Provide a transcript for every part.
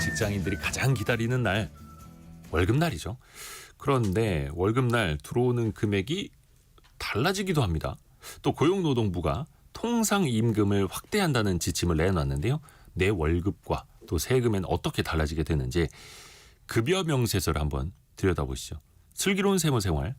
직장인들이 가장 기다리는 날, 월급날이죠. 그런데 월급날 들어오는 금액이 달라지기도 합니다. 또 고용노동부가 통상임금을 확대한다는 지침을 내놨는데요. 내 월급과 또 세금엔 어떻게 달라지게 되는지 급여 명세서를 한번 들여다보시죠. 슬기로운 세무생활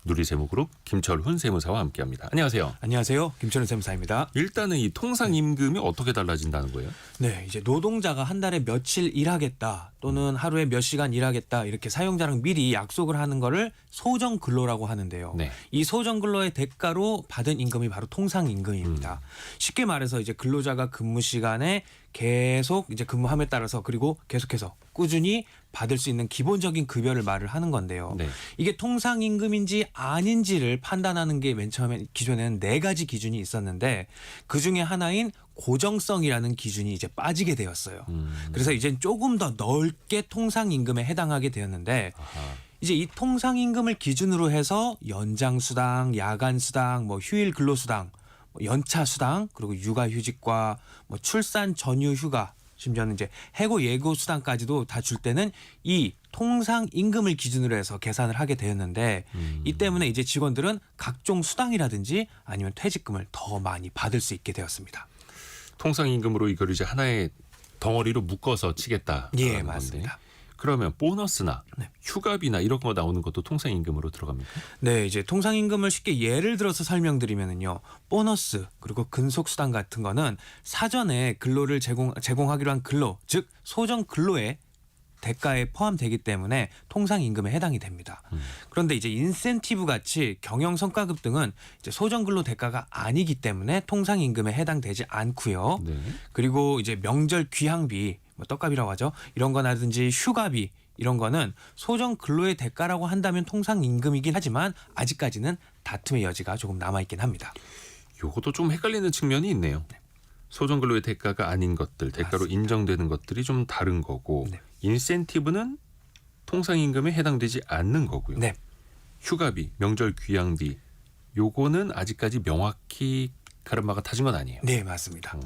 누리세무그룹 김철훈 세무사와 함께합니다. 안녕하세요. 안녕하세요. 김철훈 세무사입니다. 일단은 이 통상임금이 어떻게 달라진다는 거예요? 네, 이제 노동자가 한 달에 며칠 일하겠다 또는 하루에 몇 시간 일하겠다 이렇게 사용자랑 미리 약속을 하는 거를 소정근로라고 하는데요. 네. 이 소정근로의 대가로 받은 임금이 바로 통상임금입니다. 쉽게 말해서 이제 근로자가 근무 시간에 계속 이제 근무함에 따라서 그리고 계속해서 꾸준히 받을 수 있는 기본적인 급여를 말을 하는 건데요. 네. 이게 통상임금인지 아닌지를 판단하는 게 맨 처음에 기존에는 4가지 기준이 있었는데 그 중에 하나인 고정성이라는 기준이 이제 빠지게 되었어요. 그래서 이젠 조금 더 넓게 통상임금에 해당하게 되었는데 아하. 이제 이 통상임금을 기준으로 해서 연장수당, 야간수당, 휴일 근로수당, 연차수당, 그리고 육아휴직과 출산 전유휴가, 심지어는 이제 해고 예고 수당까지도 다 줄 때는 이 통상임금을 기준으로 해서 계산을 하게 되었는데 이 때문에 이제 직원들은 각종 수당이라든지 아니면 퇴직금을 더 많이 받을 수 있게 되었습니다. 통상임금으로 이걸 이제 하나의 덩어리로 묶어서 치겠다. 예, 맞습니다. 그러면 보너스나 네. 휴가비나 이런 거 나오는 것도 통상임금으로 들어갑니까? 네, 이제 통상임금을 쉽게 예를 들어서 설명드리면은요, 보너스 그리고 근속수당 같은 거는 사전에 근로를 제공하기로 한 근로, 즉 소정 근로의 대가에 포함되기 때문에 통상임금에 해당이 됩니다. 그런데 이제 인센티브 같이 경영성과급 등은 이제 소정근로 대가가 아니기 때문에 통상임금에 해당되지 않고요. 네. 그리고 이제 명절 귀향비, 떡값이라고 하죠. 이런 거라든지 휴가비 이런 거는 소정 근로의 대가라고 한다면 통상임금이긴 하지만 아직까지는 다툼의 여지가 조금 남아있긴 합니다. 요것도 좀 헷갈리는 측면이 있네요. 소정근로의 대가가 아닌 것들, 대가로 맞습니다. 인정되는 것들이 좀 다른 거고 네. 인센티브는 통상임금에 해당되지 않는 거고요. 네. 휴가비, 명절 귀향비 요거는 아직까지 명확히 가르마가 타진 건 아니에요. 네, 맞습니다.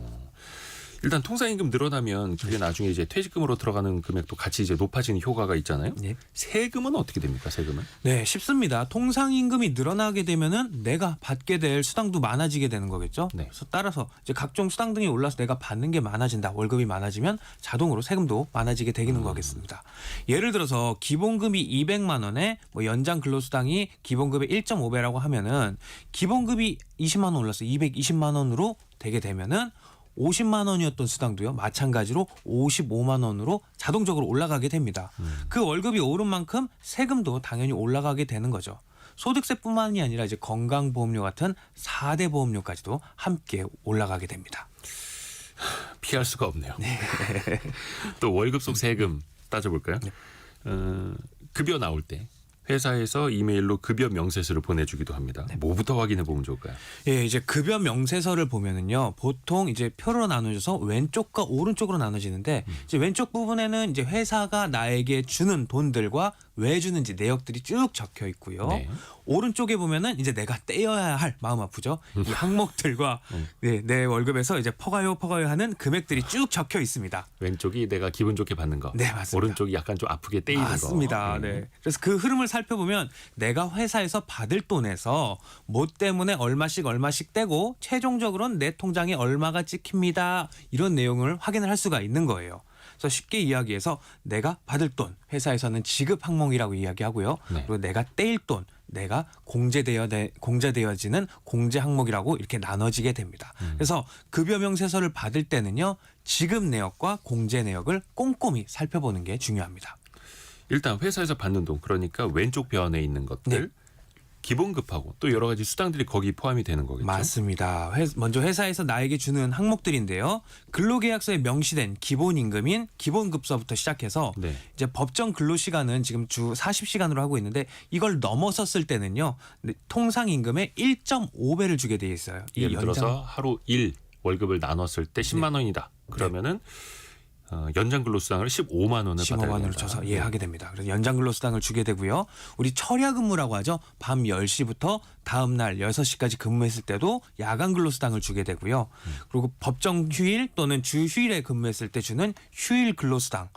일단 통상임금 늘어나면 그게 나중에 이제 퇴직금으로 들어가는 금액도 같이 이제 높아지는 효과가 있잖아요. 네. 세금은 어떻게 됩니까? 세금은? 네, 쉽습니다. 통상임금이 늘어나게 되면은 내가 받게 될 수당도 많아지게 되는 거겠죠. 네. 그래서 따라서 이제 각종 수당 등이 올라서 내가 받는 게 많아진다. 월급이 많아지면 자동으로 세금도 많아지게 되는 거겠습니다. 예를 들어서 기본급이 200만 원에 연장 근로수당이 기본급의 1.5배라고 하면은 기본급이 20만 원 올라서 220만 원으로 되게 되면은 50만 원이었던 수당도요. 마찬가지로 55만 원으로 자동적으로 올라가게 됩니다. 그 월급이 오른 만큼 세금도 당연히 올라가게 되는 거죠. 소득세뿐만이 아니라 이제 건강보험료 같은 4대 보험료까지도 함께 올라가게 됩니다. 피할 수가 없네요. 또 월급 속 세금 따져볼까요? 네. 급여 나올 때 회사에서 이메일로 급여 명세서를 보내주기도 합니다. 네. 뭐부터 확인해 보면 좋을까요? 예, 이제 급여 명세서를 보면은요, 보통 이제 표로 나눠져서 왼쪽과 오른쪽으로 나눠지는데, 이제 왼쪽 부분에는 이제 회사가 나에게 주는 돈들과 왜 주는지 내역들이 쭉 적혀 있고요. 네. 오른쪽에 보면은 이제 내가 떼어야 할 마음 아프죠. 이 항목들과 네, 내 월급에서 이제 퍼가요 하는 금액들이 쭉 적혀 있습니다. 왼쪽이 내가 기분 좋게 받는 거, 네, 맞습니다. 오른쪽이 약간 좀 아프게 떼이는 맞습니다. 거. 네. 그래서 그 흐름을 살펴보면 내가 회사에서 받을 돈에서 뭐 때문에 얼마씩 떼고 최종적으로는 내 통장에 얼마가 찍힙니다. 이런 내용을 확인을 할 수가 있는 거예요. 그래서 쉽게 이야기해서 내가 받을 돈, 회사에서는 지급 항목이라고 이야기하고요. 네. 그리고 내가 떼일 돈, 내가 공제되어지는 공제 항목이라고 이렇게 나눠지게 됩니다. 그래서 급여 명세서를 받을 때는요, 지급 내역과 공제 내역을 꼼꼼히 살펴보는 게 중요합니다. 일단 회사에서 받는 돈, 그러니까 왼쪽 변에 있는 것들, 네. 기본급하고 또 여러 가지 수당들이 거기 포함이 되는 거겠죠. 맞습니다. 먼저 회사에서 나에게 주는 항목들인데요. 근로계약서에 명시된 기본임금인 기본급서부터 시작해서 네. 이제 법정 근로시간은 지금 주 40시간으로 하고 있는데 이걸 넘어섰을 때는요. 통상임금의 1.5배를 주게 돼 있어요. 이 예를 들어서 하루 1 월급을 나눴을 때 10만 원이다. 그러면은 연장 근로수당을 15만 원을 15만 받아야 원을 된다. 줘서 하게 됩니다. 그래서 연장 근로수당을 주게 되고요. 우리 철야 근무라고 하죠. 밤 10시부터 다음 날 6시까지 근무했을 때도 야간 근로수당을 주게 되고요. 그리고 법정 휴일 또는 주 휴일에 근무했을 때 주는 휴일 근로수당,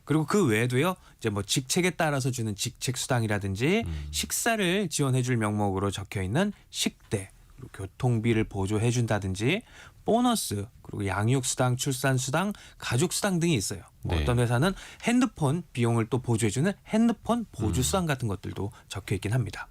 그리고 그 외에도요. 이제 뭐 직책에 따라서 주는 직책 수당이라든지 식사를 지원해줄 명목으로 적혀 있는 식대, 그리고 교통비를 보조해 준다든지 보너스, 그리고 양육 수당, 출산 수당, 가족 수당 등이 있어요. 뭐 네. 어떤 회사는 핸드폰 비용을 또 보조해주는 핸드폰 보조 수당 같은 것들도 적혀 있긴 합니다.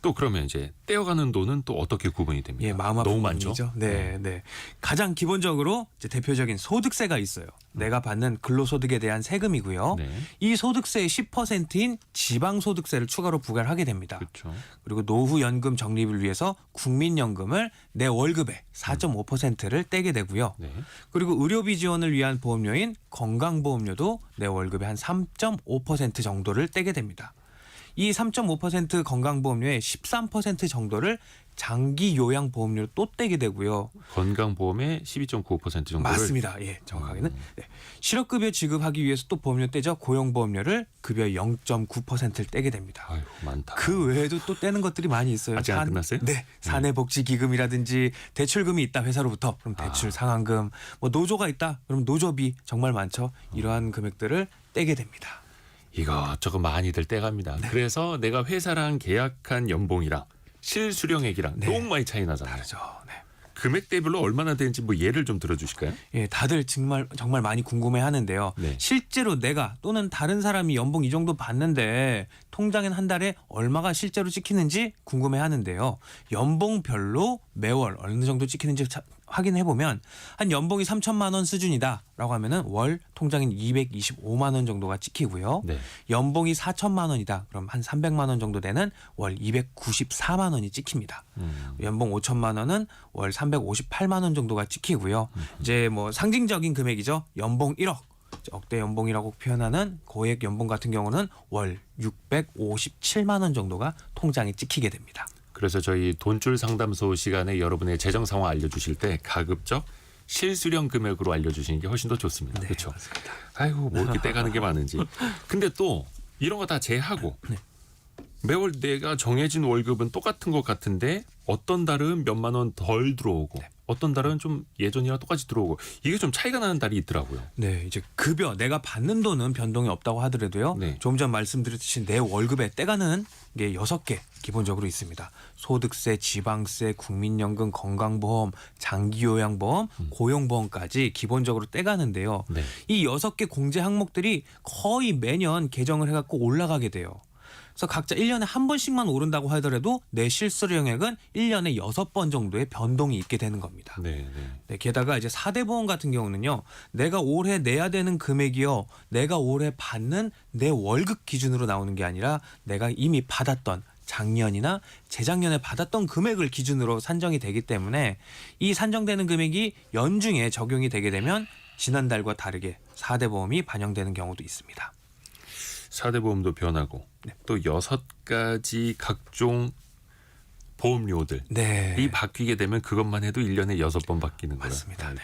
또 그러면 이제 떼어가는 돈은 또 어떻게 구분이 됩니까? 예, 마음 아픈 너무 많죠. 부분이죠. 네, 네. 가장 기본적으로 이제 대표적인 소득세가 있어요. 내가 받는 근로소득에 대한 세금이고요. 네. 이 소득세의 10%인 지방소득세를 추가로 부과를 하게 됩니다. 그렇죠. 그리고 노후연금 적립을 위해서 국민연금을 내 월급의 4.5%를 떼게 되고요. 네. 그리고 의료비 지원을 위한 보험료인 건강보험료도 내 월급의 한 3.5% 정도를 떼게 됩니다. 이 3.5% 건강보험료의 13% 정도를 장기요양보험료로 또 떼게 되고요. 건강보험의 12.95% 정도를 맞습니다. 예, 정확하게는. 네. 실업급여 지급하기 위해서 또 보험료 떼죠. 고용보험료를 급여 0.9%를 떼게 됩니다. 아유, 많다. 그 외에도 또 떼는 것들이 많이 있어요. 아직 안 끝났어요? 네, 사내복지기금이라든지 대출금이 있다 회사로부터 그럼 대출 상환금, 뭐 노조가 있다 그럼 노조비 정말 많죠. 이러한 금액들을 떼게 됩니다. 이것저것 많이들 떼갑니다. 네. 그래서 내가 회사랑 계약한 연봉이랑 실수령액이랑 네. 너무 많이 차이 나잖아요. 다르죠. 네. 금액대별로 얼마나 되는지 뭐 예를 좀 들어주실까요? 예, 다들 정말 많이 궁금해하는데요. 네. 실제로 내가 또는 다른 사람이 연봉 이 정도 받는데 통장엔 한 달에 얼마가 실제로 찍히는지 궁금해하는데요. 연봉별로 매월 어느 정도 찍히는지 확인해 보면 한 연봉이 3천만 원 수준이다라고 하면은 월 통장인 225만 원 정도가 찍히고요. 네. 연봉이 4천만 원이다. 그럼 한 300만 원 정도 되는 월 294만 원이 찍힙니다. 연봉 5천만 원은 월 358만 원 정도가 찍히고요. 이제 뭐 상징적인 금액이죠. 연봉 1억. 억대 연봉이라고 표현하는 고액 연봉 같은 경우는 월 657만 원 정도가 통장에 찍히게 됩니다. 그래서 저희 돈줄 상담소 시간에 여러분의 재정 상황 알려주실 때 가급적 실수령 금액으로 알려주시는 게 훨씬 더 좋습니다. 네, 그렇죠? 맞습니다. 아이고 뭐 이렇게 떼가는 게 많은지. 근데 또 이런 거 다 제하고 네. 매월 내가 정해진 월급은 똑같은 것 같은데 어떤 달은 몇만 원 덜 들어오고 네. 어떤 달은 좀 예전이랑 똑같이 들어오고 이게 좀 차이가 나는 달이 있더라고요. 네, 이제 급여 내가 받는 돈은 변동이 없다고 하더라도요. 네. 조금 전 말씀드렸듯이 내 월급에 떼가는 게 6개 기본적으로 있습니다. 소득세, 지방세, 국민연금, 건강보험, 장기요양보험, 고용보험까지 기본적으로 떼가는데요. 네. 이 6개 공제 항목들이 거의 매년 개정을 해갖고 올라가게 돼요. 그래서 각자 1년에 한 번씩만 오른다고 하더라도 내 실수령액은 1년에 6번 정도의 변동이 있게 되는 겁니다. 네, 네. 네, 게다가 이제 4대 보험 같은 경우는요. 내가 올해 내야 되는 금액이요. 내가 올해 받는 내 월급 기준으로 나오는 게 아니라 내가 이미 받았던 작년이나 재작년에 받았던 금액을 기준으로 산정이 되기 때문에 이 산정되는 금액이 연중에 적용이 되게 되면 지난달과 다르게 4대 보험이 반영되는 경우도 있습니다. 4대 보험도 변하고 또 6가지 각종 보험료들이 네. 바뀌게 되면 그것만 해도 1년에 6번 바뀌는 거라. 맞습니다. 네.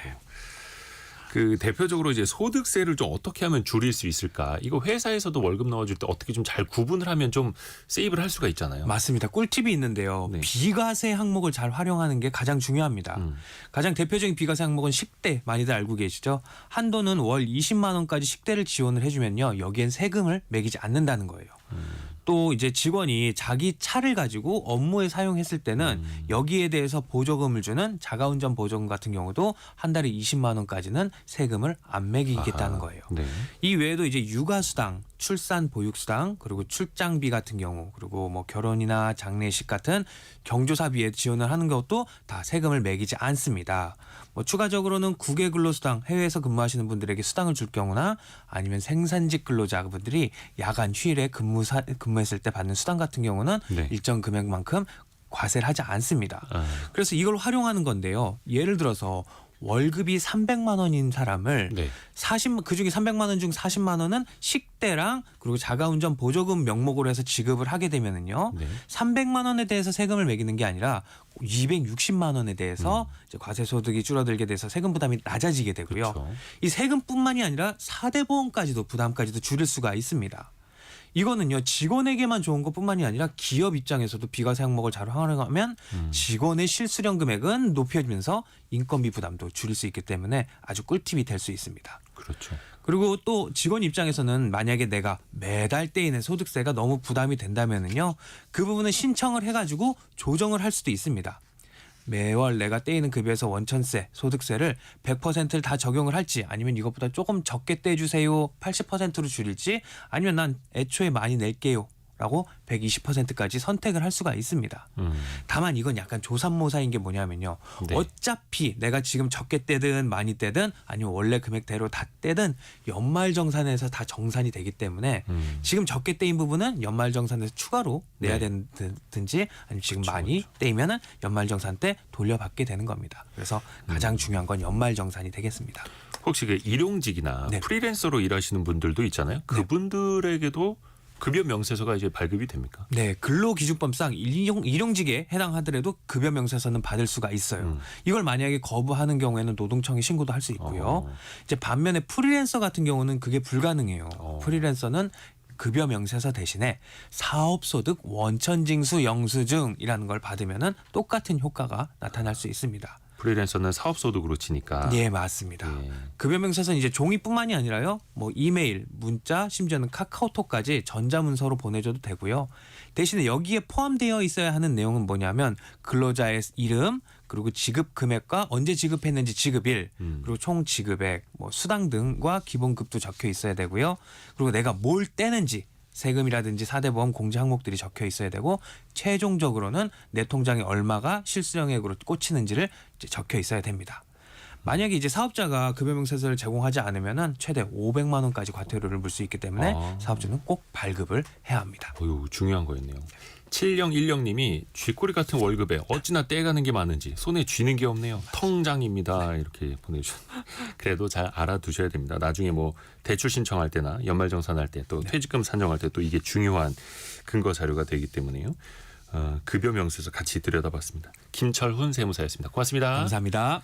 그 대표적으로 이제 소득세를 좀 어떻게 하면 줄일 수 있을까? 이거 회사에서도 월급 넣어줄 때 어떻게 좀 잘 구분을 하면 좀 세이브를 할 수가 있잖아요. 맞습니다. 꿀팁이 있는데요. 네. 비과세 항목을 잘 활용하는 게 가장 중요합니다. 가장 대표적인 비과세 항목은 식대 많이들 알고 계시죠? 한도는 월 20만 원까지 식대를 지원을 해주면요. 여기엔 세금을 매기지 않는다는 거예요. 또 이제 직원이 자기 차를 가지고 업무에 사용했을 때는 여기에 대해서 보조금을 주는 자가운전 보조금 같은 경우도 한 달에 20만 원까지는 세금을 안 매기겠다는 거예요. 네. 이 외에도 이제 육아수당, 출산 보육수당, 그리고 출장비 같은 경우, 그리고 뭐 결혼이나 장례식 같은 경조사비에 지원을 하는 것도 다 세금을 매기지 않습니다. 뭐 추가적으로는 국외 근로수당, 해외에서 근무하시는 분들에게 수당을 줄 경우나 아니면 생산직 근로자분들이 야간 휴일에 근무했을 때 받는 수당 같은 경우는 네. 일정 금액만큼 과세를 하지 않습니다. 아, 그래서 이걸 활용하는 건데요. 예를 들어서 월급이 300만 원인 사람을 네. 그중에 300만 원 중 40만 원은 식대랑 그리고 자가운전 보조금 명목으로 해서 지급을 하게 되면은요. 네. 300만 원에 대해서 세금을 매기는 게 아니라 260만 원에 대해서 이제 과세 소득이 줄어들게 돼서 세금 부담이 낮아지게 되고요. 그렇죠. 이 세금뿐만이 아니라 4대 보험까지도 부담까지도 줄일 수가 있습니다. 이거는요 직원에게만 좋은 것뿐만이 아니라 기업 입장에서도 비과세 항목을 잘 활용하면 직원의 실수령 금액은 높여지면서 인건비 부담도 줄일 수 있기 때문에 아주 꿀팁이 될 수 있습니다. 그렇죠. 그리고 또 직원 입장에서는 만약에 내가 매달 떼이는 소득세가 너무 부담이 된다면은요, 그 부분은 신청을 해가지고 조정을 할 수도 있습니다. 매월 내가 떼이는 급여에서 원천세, 소득세를 100%를 다 적용을 할지, 아니면 이것보다 조금 적게 떼주세요, 80%로 줄일지, 아니면 난 애초에 많이 낼게요 라고 120%까지 선택을 할 수가 있습니다. 다만 이건 약간 조삼모사인 게 뭐냐면요. 네. 어차피 내가 지금 적게 떼든 많이 떼든 아니면 원래 금액대로 다 떼든 연말정산에서 다 정산이 되기 때문에 지금 적게 떼인 부분은 연말정산에서 추가로 내야 네. 되든지, 아니면 지금 그렇죠, 많이 떼이면은 연말정산 때 돌려받게 되는 겁니다. 그래서 가장 중요한 건 연말정산이 되겠습니다. 혹시 그 일용직이나 네. 프리랜서로 일하시는 분들도 있잖아요. 그분들에게도 급여 명세서가 이제 발급이 됩니까? 네, 근로기준법상 일용직에 해당하더라도 급여 명세서는 받을 수가 있어요. 이걸 만약에 거부하는 경우에는 노동청에 신고도 할 수 있고요. 이제 반면에 프리랜서 같은 경우는 그게 불가능해요. 프리랜서는 급여 명세서 대신에 사업소득 원천징수 영수증이라는 걸 받으면은 똑같은 효과가 나타날 수 있습니다. 프리랜서는 사업소득으로 치니까. 예, 맞습니다. 예. 급여 명세서는 이제 종이뿐만이 아니라요, 뭐 이메일, 문자, 심지어는 카카오톡까지 전자문서로 보내줘도 되고요. 대신에 여기에 포함되어 있어야 하는 내용은 뭐냐면 근로자의 이름, 그리고 지급 금액과 언제 지급했는지 지급일, 그리고 총 지급액, 뭐 수당 등과 기본급도 적혀 있어야 되고요. 그리고 내가 뭘 떼는지, 세금이라든지 4대 보험 공제 항목들이 적혀 있어야 되고, 최종적으로는 내 통장에 얼마가 실수령액으로 꽂히는지를 이제 적혀 있어야 됩니다. 만약에 이제 사업자가 급여 명세서를 제공하지 않으면은 최대 500만 원까지 과태료를 물 수 있기 때문에 사업주는 꼭 발급을 해야 합니다. 어유, 중요한 거였네요. 7010님이 쥐꼬리 같은 월급에 어찌나 떼가는 게 많은지 손에 쥐는 게 없네요. 통장입니다. 이렇게 보내주셨어요. 그래도 잘 알아두셔야 됩니다. 나중에 뭐 대출 신청할 때나 연말정산할 때, 또 퇴직금 산정할 때 또 이게 중요한 근거 자료가 되기 때문에요. 급여 명세서 같이 들여다봤습니다. 김철훈 세무사였습니다. 고맙습니다. 감사합니다.